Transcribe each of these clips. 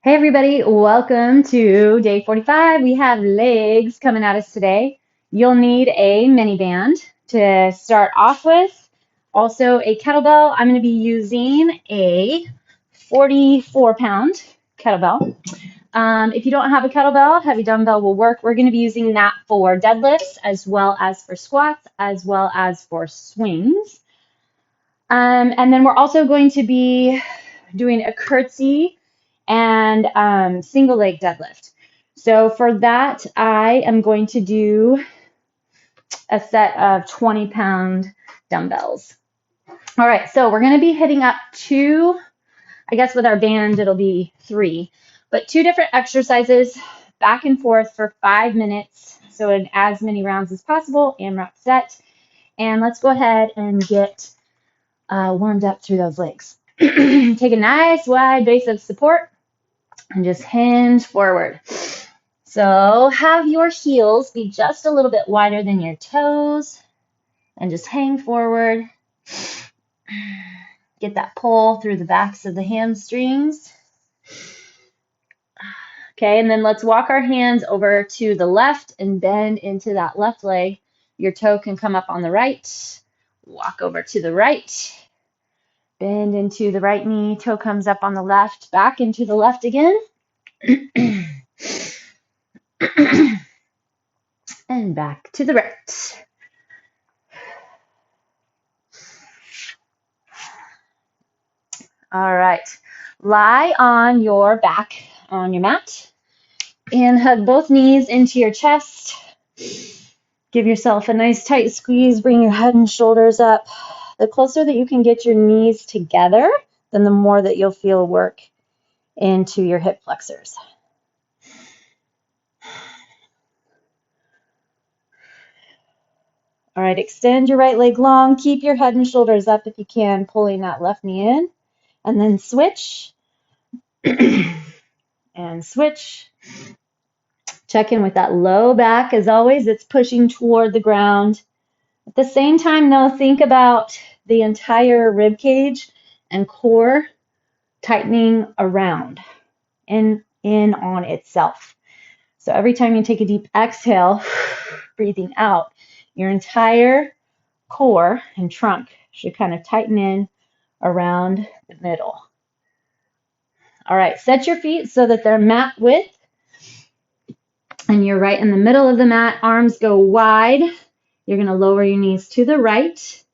Hey everybody, welcome to day 45. We have legs coming at us today. You'll need a mini band to start off with. Also a kettlebell. I'm going to be using a 44-pound kettlebell. If you don't have a kettlebell, heavy dumbbell will work. We're going to be using that for deadlifts as well as for squats as well as for swings. And then we're also going to be doing a curtsy and single leg deadlift. So for that, I am going to do a set of 20-pound dumbbells. All right, so we're going to be hitting up two, I guess with our band it'll be three, but two different exercises back and forth for 5 minutes. So in as many rounds as possible, AMRAP set. And let's go ahead and get warmed up through those legs. Take a nice wide base of support and just hinge forward. So have your heels be just a little bit wider than your toes and just hang forward. Get that pull through the backs of the hamstrings. Okay, and then let's walk our hands over to the left and bend into that left leg. Your toe can come up on the right. Walk over to the right. Bend into the right knee. Toe comes up on the left. Back into the left again. And back to the right. All right. Lie on your back on your mat and hug both knees into your chest. Give yourself a nice tight squeeze. Bring your head and shoulders up. The closer that you can get your knees together, then the more that you'll feel work into your hip flexors. All right, extend your right leg long. Keep your head and shoulders up if you can, pulling that left knee in. And then switch. And switch. Check in with that low back. As always, it's pushing toward the ground. At the same time, though, think about the entire rib cage and core tightening around and in on itself. So every time you take a deep exhale, breathing out, your entire core and trunk should kind of tighten in around the middle. All right, set your feet so that they're mat width. And you're right in the middle of the mat. Arms go wide. You're going to lower your knees to the right.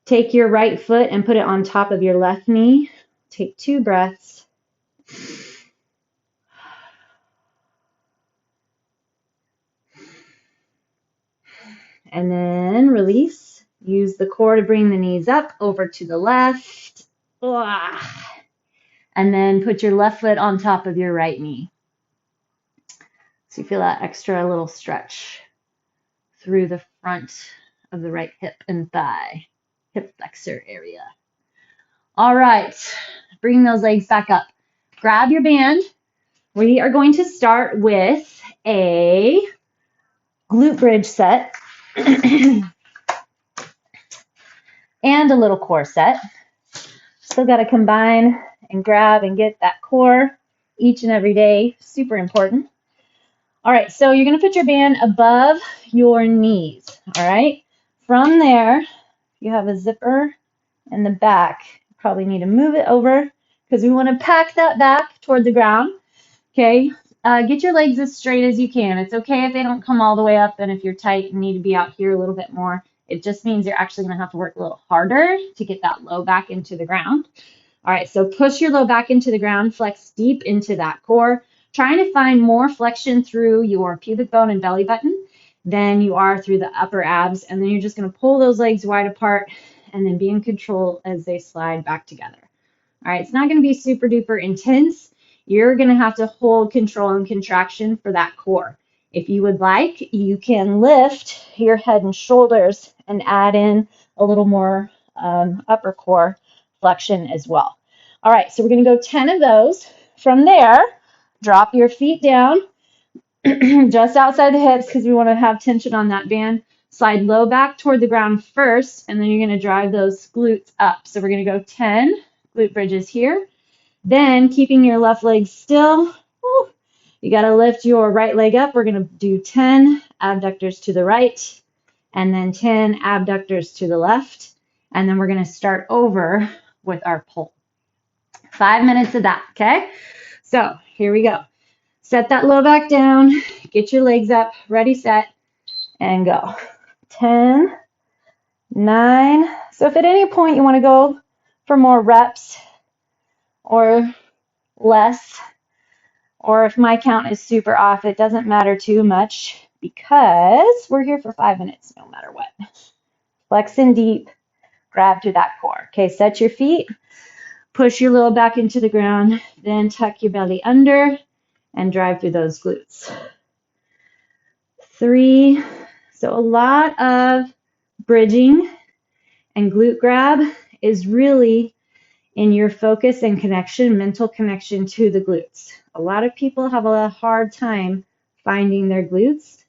Take your right foot and put it on top of your left knee. Take 2 breaths. And then release. Use the core to bring the knees up over to the left. And then put your left foot on top of your right knee. So you feel that extra little stretch through the front of the right hip and thigh, hip flexor area. All right, bring those legs back up. Grab your band. We are going to start with a glute bridge set and a little core set. Still got to combine and grab and get that core each and every day. Super important. All right, so you're going to put your band above your knees, all right? From there, you have a zipper in the back. You probably need to move it over because we want to pack that back toward the ground, okay? Get your legs as straight as you can. It's okay if they don't come all the way up, and if you're tight and need to be out here a little bit more. It just means you're actually going to have to work a little harder to get that low back into the ground. All right, so push your low back into the ground, flex deep into that core. Trying to find more flexion through your pubic bone and belly button than you are through the upper abs. And then you're just going to pull those legs wide apart and then be in control as they slide back together. All right, it's not going to be super duper intense. You're going to have to hold control and contraction for that core. If you would like, you can lift your head and shoulders and add in a little more upper core flexion as well. All right, so we're going to go 10 of those. From there, drop your feet down just outside the hips because we want to have tension on that band. Slide low back toward the ground first, and then you're going to drive those glutes up. So we're going to go 10 glute bridges here. Then keeping your left leg still, you got to lift your right leg up. We're going to do 10 abductors to the right and then 10 abductors to the left. And then we're going to start over with our pull. 5 minutes of that, okay? So here we go. Set that low back down, get your legs up, ready, set, and go. 10, 9. So if at any point you want to go for more reps or less, or if my count is super off, it doesn't matter too much because we're here for 5 minutes no matter what. Flex in deep, grab through that core. Okay, set your feet, push your low back into the ground, then tuck your belly under and drive through those glutes. 3. So a lot of bridging and glute grab is really in your focus and connection, mental connection to the glutes. A lot of people have a hard time finding their glutes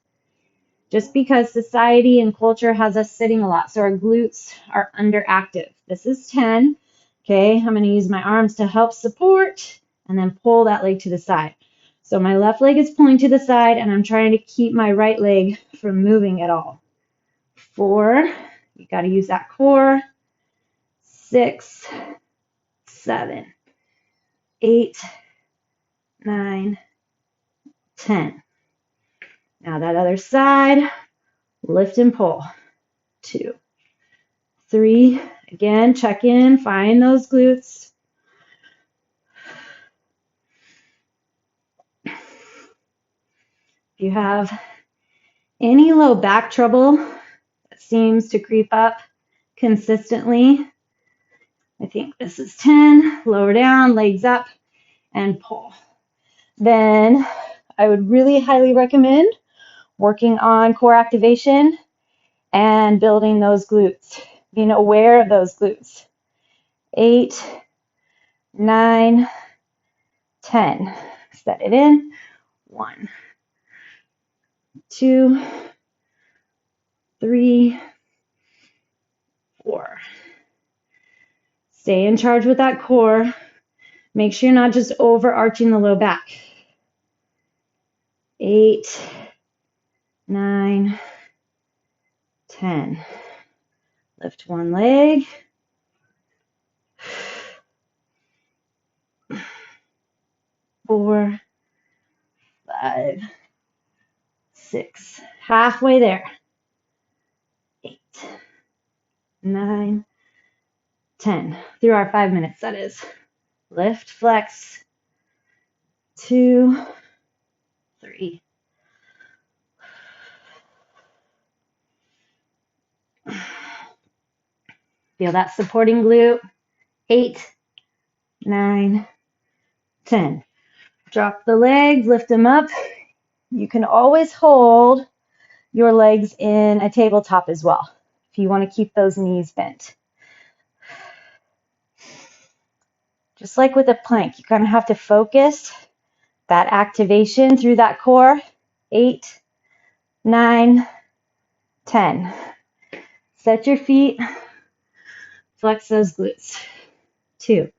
just because society and culture has us sitting a lot. So our glutes are underactive. This is 10. Okay, I'm going to use my arms to help support and then pull that leg to the side. So my left leg is pulling to the side and I'm trying to keep my right leg from moving at all. 4, you got to use that core. 6, 7, 8, 9, 10. Now that other side, lift and pull. 2, 3, again, check in, find those glutes. If you have any low back trouble that seems to creep up consistently, I think this is 10, lower down, legs up, and pull. Then I would really highly recommend working on core activation and building those glutes, being aware of those glutes. 8, 9, 10. Set it in. 1, 2, 3, 4. Stay in charge with that core. Make sure you're not just overarching the low back. 8, 9, 10. Lift one leg. 4, 5, 6. Halfway there. 8, 9, 10. Through our 5 minutes, that is. Lift, flex. 2, 3. Feel that supporting glute. 8, 9, 10. Drop the legs, lift them up. You can always hold your legs in a tabletop as well if you want to keep those knees bent. Just like with a plank, you kind of have to focus that activation through that core. 8, 9, 10. Set your feet. Flex those glutes. 2.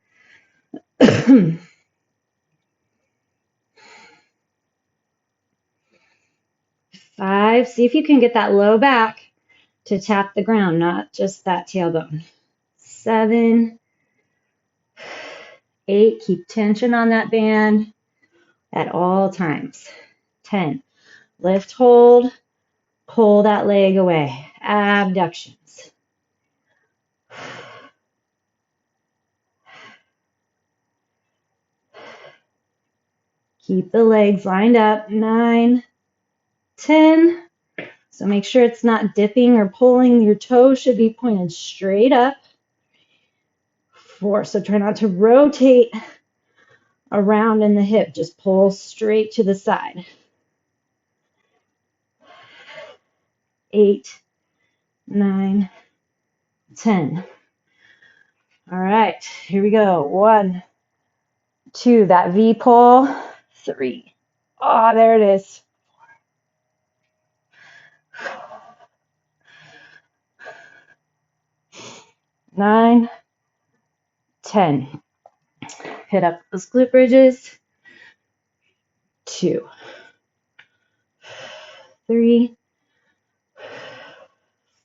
5. See if you can get that low back to tap the ground, not just that tailbone. 7, 8. Keep tension on that band at all times. 10. Lift, hold, pull that leg away. Abductions. Keep the legs lined up. 9, 10. So make sure it's not dipping or pulling. Your toes should be pointed straight up. 4. So try not to rotate around in the hip. Just pull straight to the side. 8, 9, 10. All right, here we go. 1, 2, that V pull. 3. Oh, there it is. 9, 10. Hit up those glute bridges. 2, 3,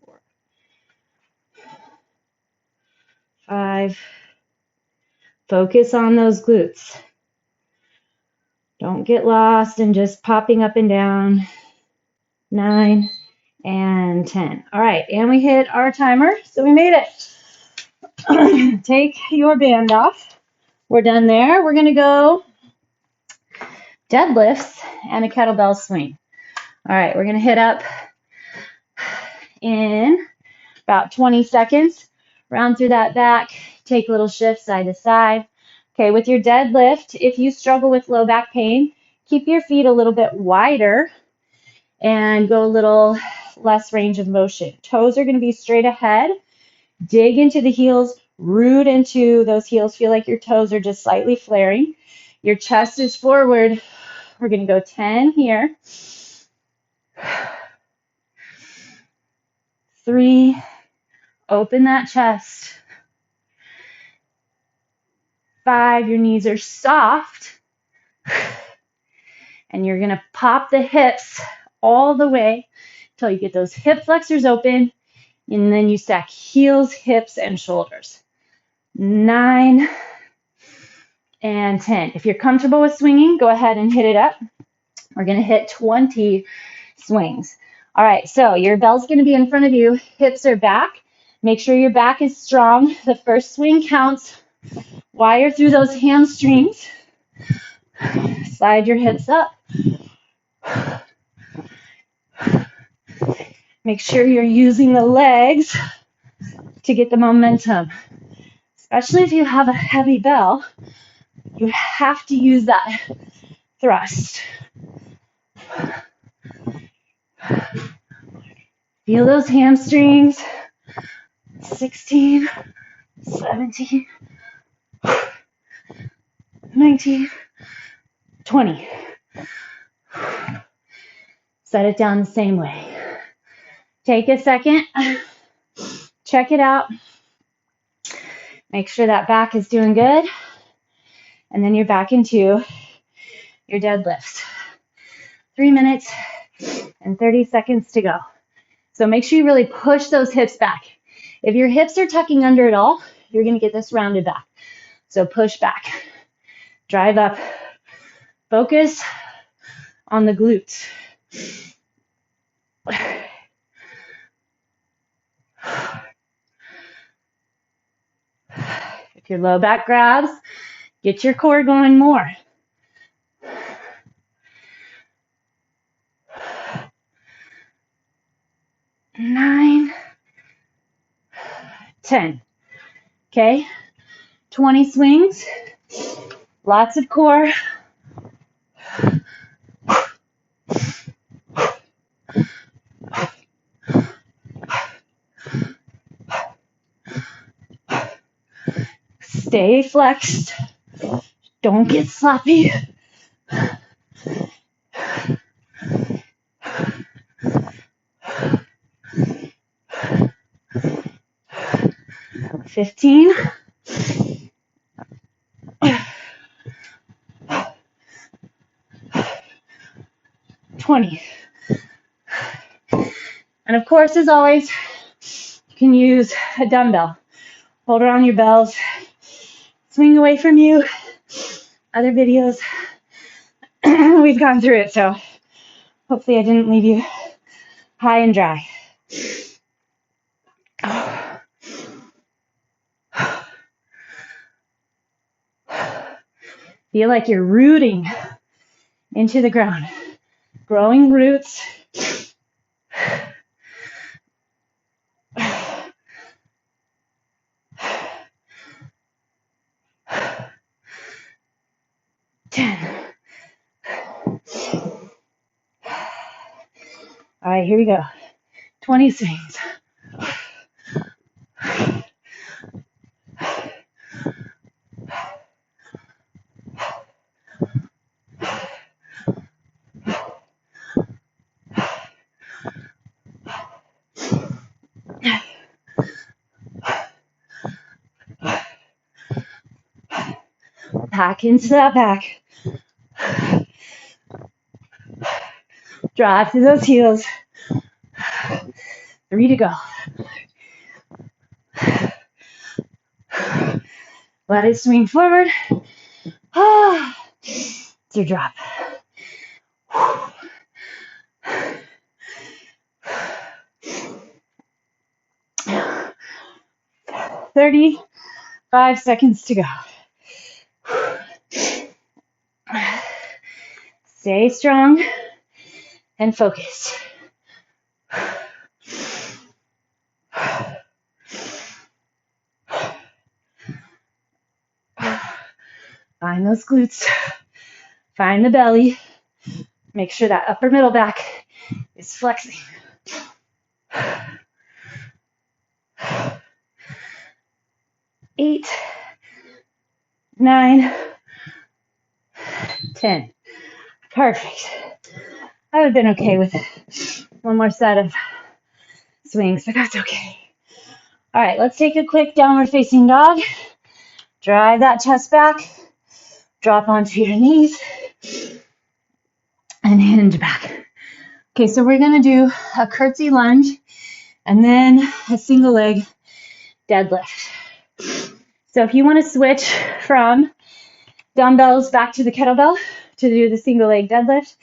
4, 5. Focus on those glutes. Don't get lost in just popping up and down. 9 and 10. All right, and we hit our timer, so we made it. Take your band off. We're done there. We're going to go deadlifts and a kettlebell swing. All right, we're going to hit up in about 20 seconds. Round through that back. Take a little shift side to side. Okay, with your deadlift, if you struggle with low back pain, keep your feet a little bit wider and go a little less range of motion. Toes are going to be straight ahead. Dig into the heels, root into those heels. Feel like your toes are just slightly flaring. Your chest is forward. We're going to go 10 here. 3, open that chest. 5, your knees are soft. And you're going to pop the hips all the way until you get those hip flexors open. And then you stack heels, hips, and shoulders. 9 and 10. If you're comfortable with swinging, go ahead and hit it up. We're going to hit 20 swings. All right, so your bell's going to be in front of you. Hips are back. Make sure your back is strong. The first swing counts. Wire through those hamstrings. Slide your hips up. Make sure you're using the legs to get the momentum. Especially if you have a heavy bell, you have to use that thrust. Feel those hamstrings. 16, 17, 19, 20. Set it down the same way. Take a second. Check it out. Make sure that back is doing good. And then you're back into your deadlifts. 3 minutes and 30 seconds to go. So make sure you really push those hips back. If your hips are tucking under at all, you're going to get this rounded back. So push back. Drive up. Focus on the glutes. If your low back grabs, get your core going more. 9, 10. Okay, 20 swings, lots of core. Stay flexed. Don't get sloppy. $15. 20. And of course, as always, you can use a dumbbell. Hold around your bells. Swing away from you. Other videos, we've gone through it, so hopefully I didn't leave you high and dry. Feel like you're rooting into the ground. Growing roots. All right, here we go. 20 swings. Back into that back. Drive through those heels. 3 to go. Let it swing forward. It's your drop. 35 seconds to go. Stay strong and focused. Find those glutes. Find the belly. Make sure that upper middle back is flexing. 8, 9, 10. Perfect. I would have been okay with one more set of swings, but that's okay. All right, let's take a quick downward facing dog. Drive that chest back. Drop onto your knees and hinge back. Okay, so we're going to do a curtsy lunge and then a single leg deadlift. So if you want to switch from dumbbells back to the kettlebell to do the single leg deadlift,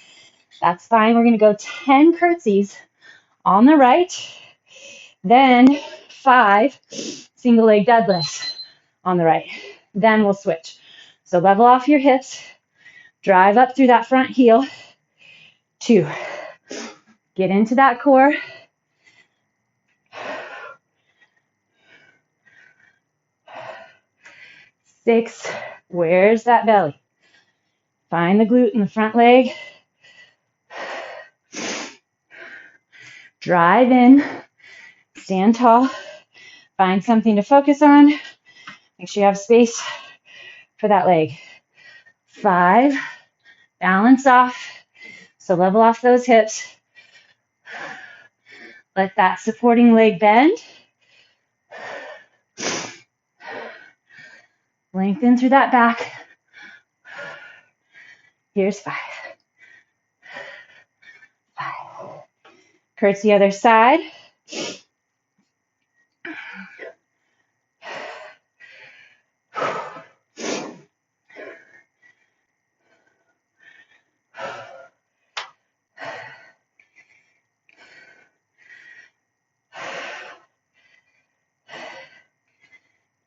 that's fine. We're going to go 10 curtsies on the right, then 5 single leg deadlifts on the right. Then we'll switch. So level off your hips, drive up through that front heel. 2, get into that core. 6, where's that belly? Find the glute in the front leg. Drive in, stand tall, find something to focus on. Make sure you have space for that leg. 5, balance off. So level off those hips. Let that supporting leg bend. Lengthen through that back. Here's 5. 5. Curtsy other side.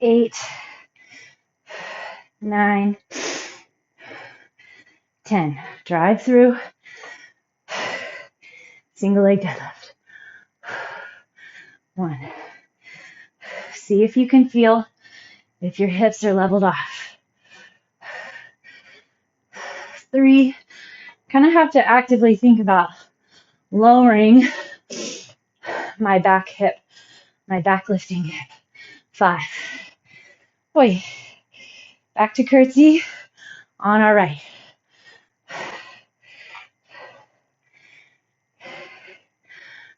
8, 9, 10. Drive through. Single leg deadlift. 1. See if you can feel if your hips are leveled off. 3. Kind of have to actively think about lowering my back hip, my back lifting hip. 5. Boy, back to curtsy on our right.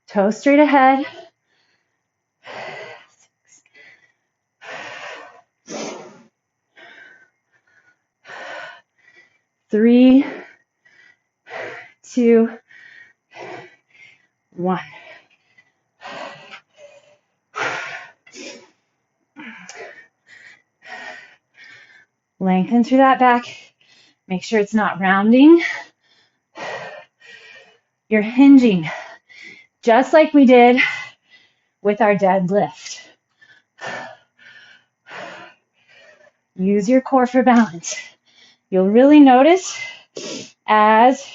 Toe straight ahead. 6. 3, 2, 1. Lengthen through that back. Make sure it's not rounding. You're hinging, just like we did with our deadlift. Use your core for balance. You'll really notice as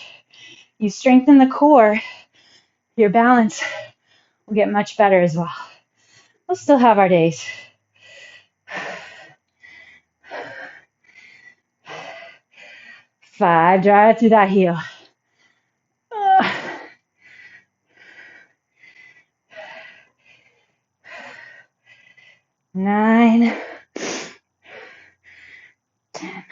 you strengthen the core, your balance will get much better as well. We'll still have our days. 5, drive through that heel. 9, 10.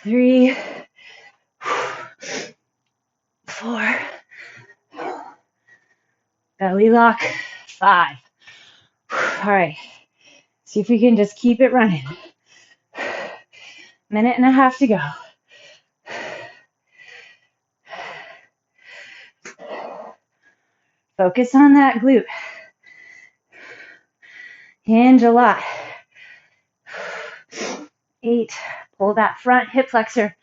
3, Belly lock. 5. All right. See if we can just keep it running. Minute and a half to go. Focus on that glute. Hinge a lot. 8. Pull that front hip flexor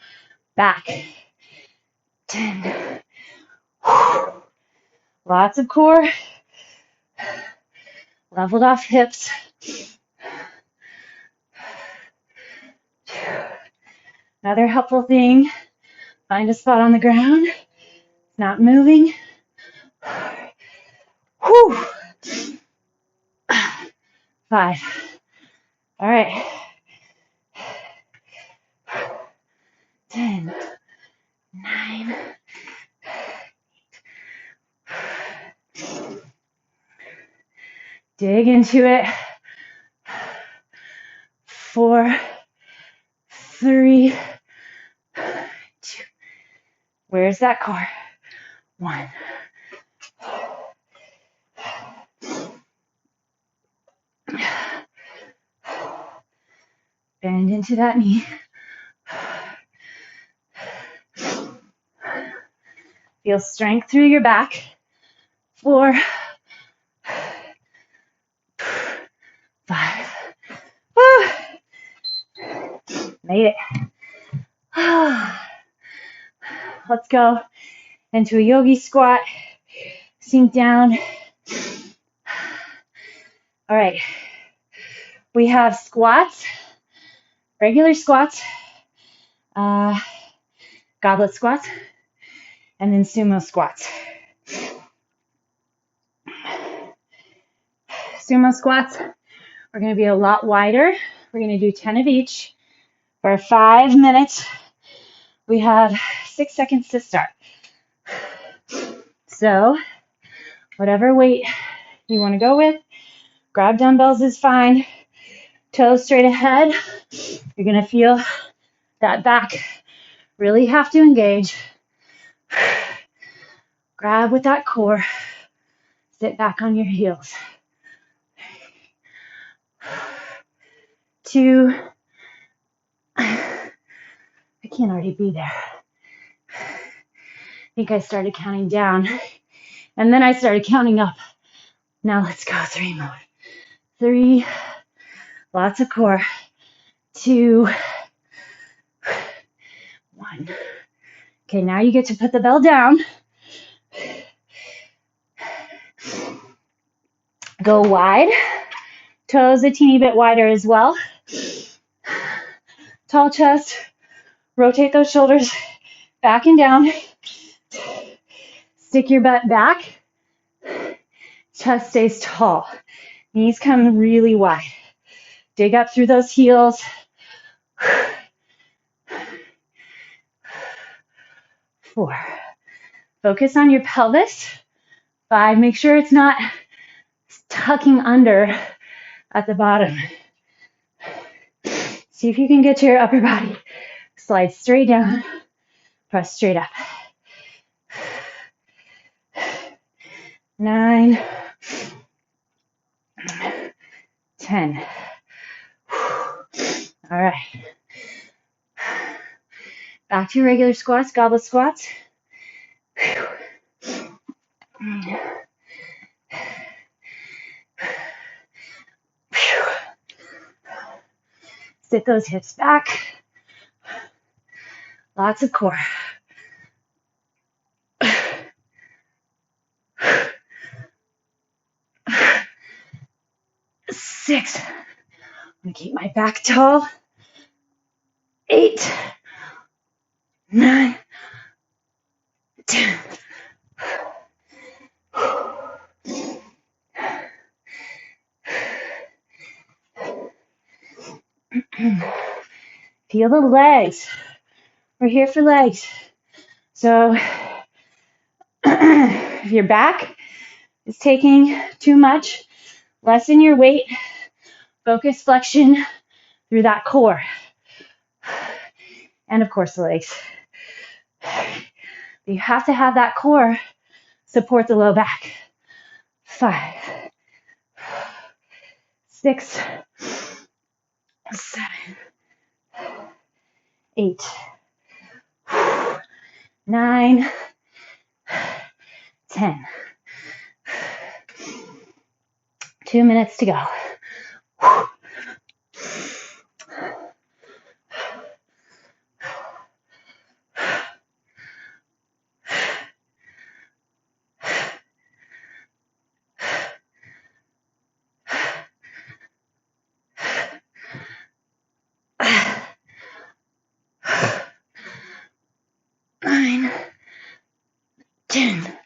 back. 10. Lots of core. Leveled off hips. Another helpful thing, find a spot on the ground. It's not moving. Whew. 5. All right. 10. 9. 8. Dig into it. 4. 3. 2. Where's that core? 1. Bend into that knee. Feel strength through your back. 4. 5. Made it. Let's go into a yogi squat. Sink down. All right. We have squats, regular squats, goblet squats, and then sumo squats. Sumo squats, we're going to be a lot wider. We're going to do 10 of each for 5 minutes. We have 6 seconds to start. So, whatever weight you want to go with, grab dumbbells is fine. Toes straight ahead. You're going to feel that back really have to engage. Grab with that core. Sit back on your heels. 2. I can't already be there. I think I started counting down, and then I started counting up. Now let's go. 3 more. 3. Lots of core. 2. 1. Okay, now you get to put the bell down. Go wide. Toes a teeny bit wider as well. Tall chest. Rotate those shoulders back and down. Stick your butt back. Chest stays tall. Knees come really wide. Dig up through those heels. 4. Focus on your pelvis. 5. Make sure it's not tucking under at the bottom. See if you can get to your upper body. Slide straight down. Press straight up. 9. 10. All right. Back to your regular squats, goblet squats. Sit those hips back. Lots of core. 6. I'm going to keep my back tall. 8. 9. 10. Feel the legs. We're here for legs. So if your back is taking too much, lessen your weight. Focus flexion through that core. And of course the legs. You have to have that core support the low back. 5, 6, 7, 8, 9, 10. 2 minutes to go. 9, 10.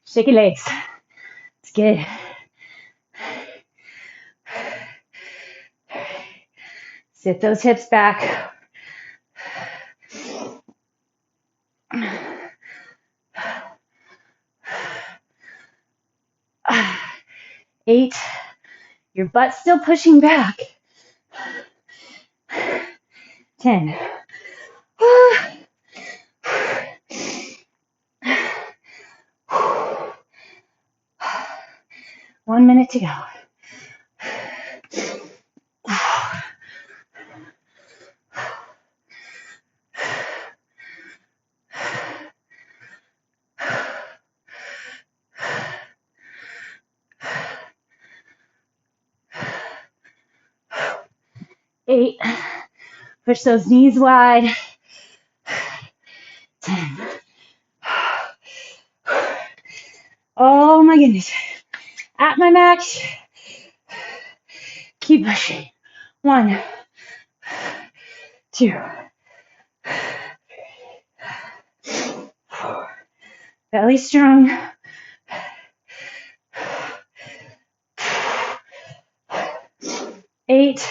Shake your legs. It's good. Sit those hips back. 8. Your butt's still pushing back. 10. 1 minute to go. 8. Push those knees wide. 10. Oh my goodness. At my max. Keep pushing. 1, 2, 4. Belly strong. 8,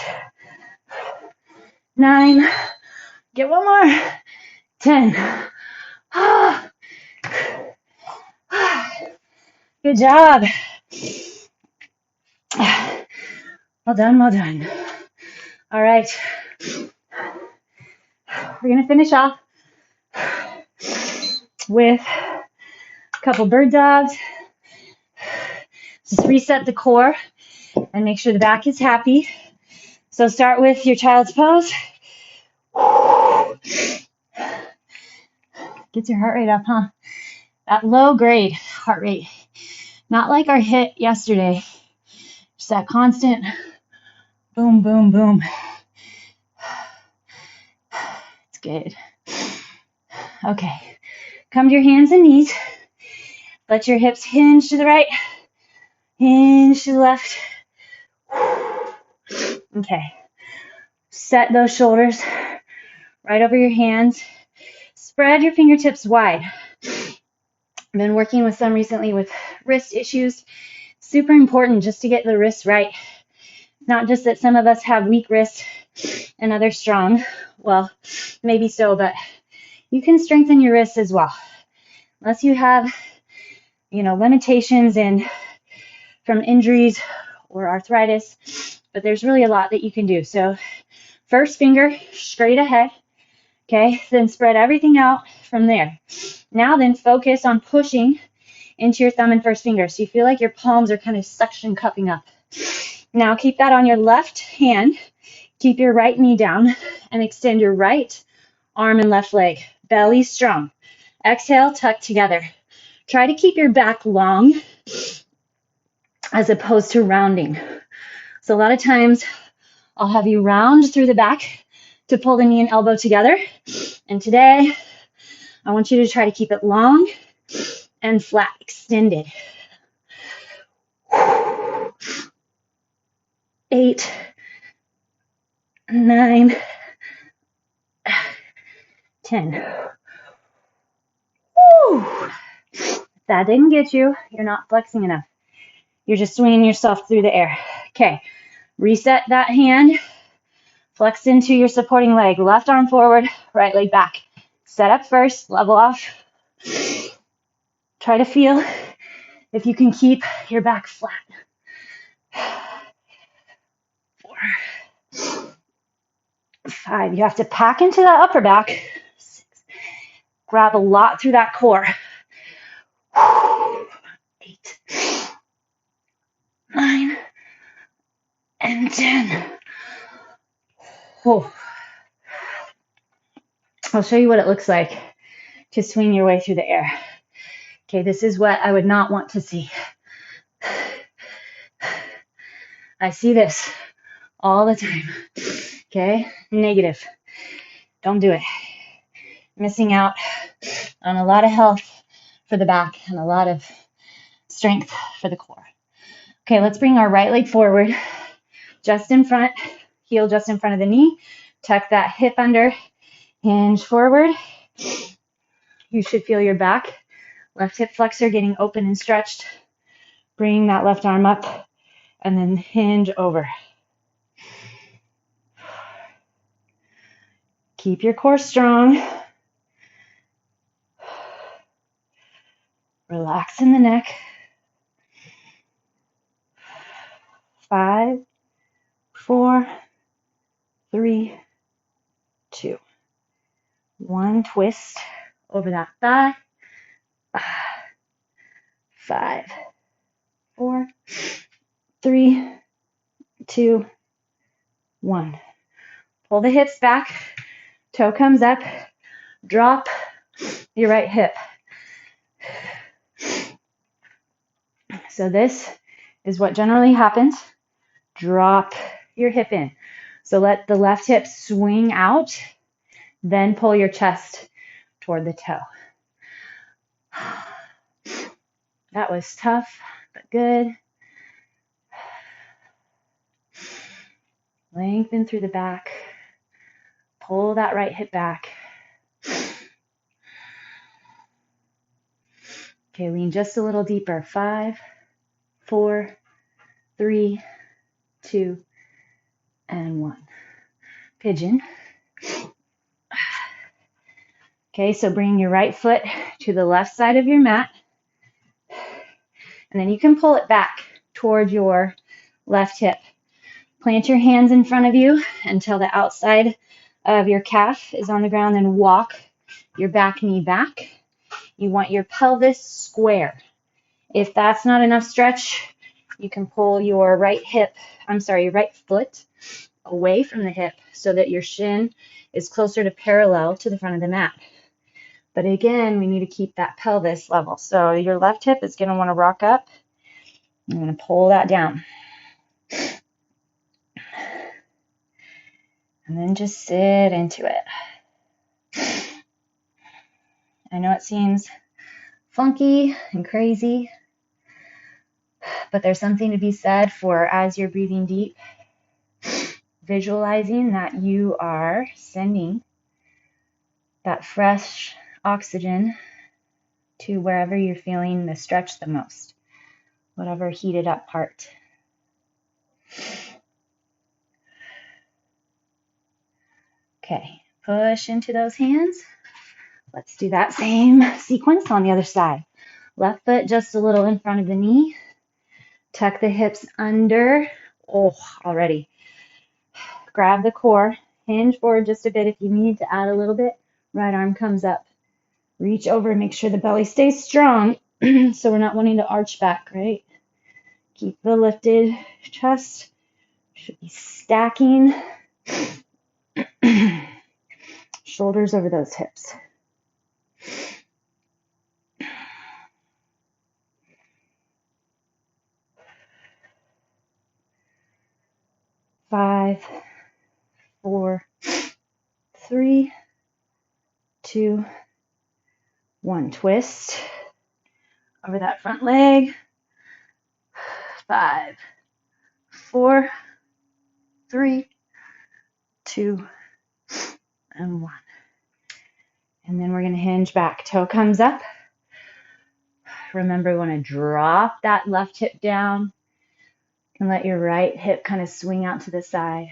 9. Get one more. 10. Good job. Well done, well done. All right. We're going to finish off with a couple bird dogs. Just reset the core and make sure the back is happy. So start with your child's pose. Gets your heart rate up, huh? That low grade heart rate. Not like our HIIT yesterday. Just that constant boom, boom, boom. It's good. Okay. Come to your hands and knees. Let your hips hinge to the right, hinge to the left. Okay. Set those shoulders right over your hands. Spread your fingertips wide. I've been working with some recently with wrist issues. Super important just to get the wrists right. Not just that some of us have weak wrists and others strong. Well, maybe so, but you can strengthen your wrists as well. Unless you have, limitations from injuries or arthritis, but there's really a lot that you can do. So first finger straight ahead, okay? Then spread everything out from there. Now then focus on pushing into your thumb and first finger. So you feel like your palms are kind of suction cupping up. Now keep that on your left hand. Keep your right knee down and extend your right arm and left leg. Belly strong. Exhale, tuck together. Try to keep your back long as opposed to rounding. So a lot of times I'll have you round through the back to pull the knee and elbow together. And today I want you to try to keep it long and flat, extended. 8, 9, 10. Woo! If that didn't get you, you're not flexing enough. You're just swinging yourself through the air. Okay, reset that hand. Flex into your supporting leg. Left arm forward, right leg back. Set up first, level off. Try to feel if you can keep your back flat. 4, 5. You have to pack into that upper back. 6. Grab a lot through that core. 8, 9, and 10. Oh. I'll show you what it looks like to swing your way through the air. Okay, this is what I would not want to see. I see this all the time. Okay, negative. Don't do it. Missing out on a lot of health for the back and a lot of strength for the core. Okay, let's bring our right leg forward, just in front, heel just in front of the knee. Tuck that hip under, hinge forward. You should feel your back, left hip flexor getting open and stretched. Bring that left arm up and then hinge over. Keep your core strong. Relax in the neck. 5, 4, 3, 2, 1. Twist over that thigh. 5, 4, 3, 2, 1. Pull the hips back. Toe comes up. Drop your right hip. So this is what generally happens. Drop your hip in. So let the left hip swing out, then pull your chest toward the toe. That was tough, but good. Lengthen through the back. Pull that right hip back. Okay, lean just a little deeper. 5, 4, 3, 2, and 1. Pigeon. Okay, so bring your right foot to the left side of your mat. And then you can pull it back toward your left hip. Plant your hands in front of you until the outside of your calf is on the ground, and walk your back knee back. You want your pelvis square. If that's not enough stretch, you can pull your right foot away from the hip so that your shin is closer to parallel to the front of the mat. But again, we need to keep that pelvis level. So your left hip is going to want to rock up. I'm going to pull that down. And then just sit into it. I know it seems funky and crazy, but there's something to be said for, as you're breathing deep, visualizing that you are sending that fresh oxygen to wherever you're feeling the stretch the most, whatever heated up part. Okay, push into those hands. Let's do that same sequence on the other side. Left foot just a little in front of the knee. Tuck the hips under. Oh, already. Grab the core. Hinge forward just a bit if you need to add a little bit. Right arm comes up. Reach over and make sure the belly stays strong so we're not wanting to arch back, right? Keep the lifted chest. Should be stacking. Shoulders over those hips. Five, 4, 3, 2, 1. Twist over that front leg. 5, 4, 3, 2, and 1. And then we're going to hinge back. Toe comes up. Remember, we want to drop that left hip down and let your right hip kind of swing out to the side.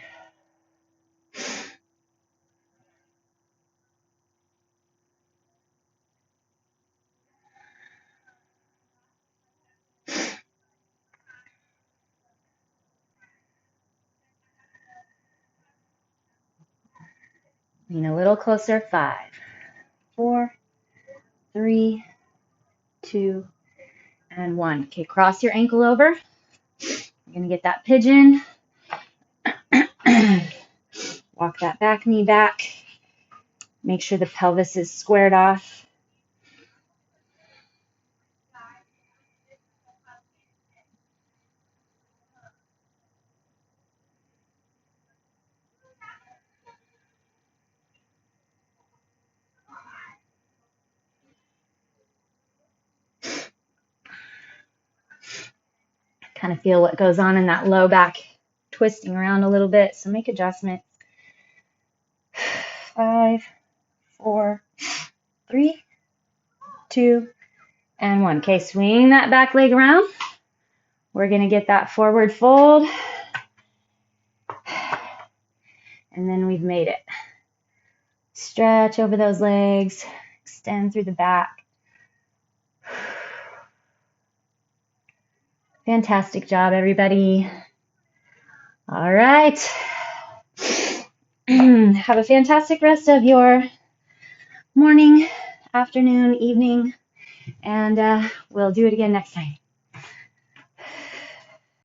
Lean a little closer. 5, 4, 3, 2, and 1. Okay, cross your ankle over. You're going to get that pigeon. Walk that back knee back. Make sure the pelvis is squared off. Kind of feel what goes on in that low back, twisting around a little bit. So make adjustments. 5, 4, 3, 2, and 1. Okay, swing that back leg around. We're going to get that forward fold. And then we've made it. Stretch over those legs. Extend through the back. Fantastic job, everybody. All right. Have a fantastic rest of your morning, afternoon, evening, and we'll do it again next time.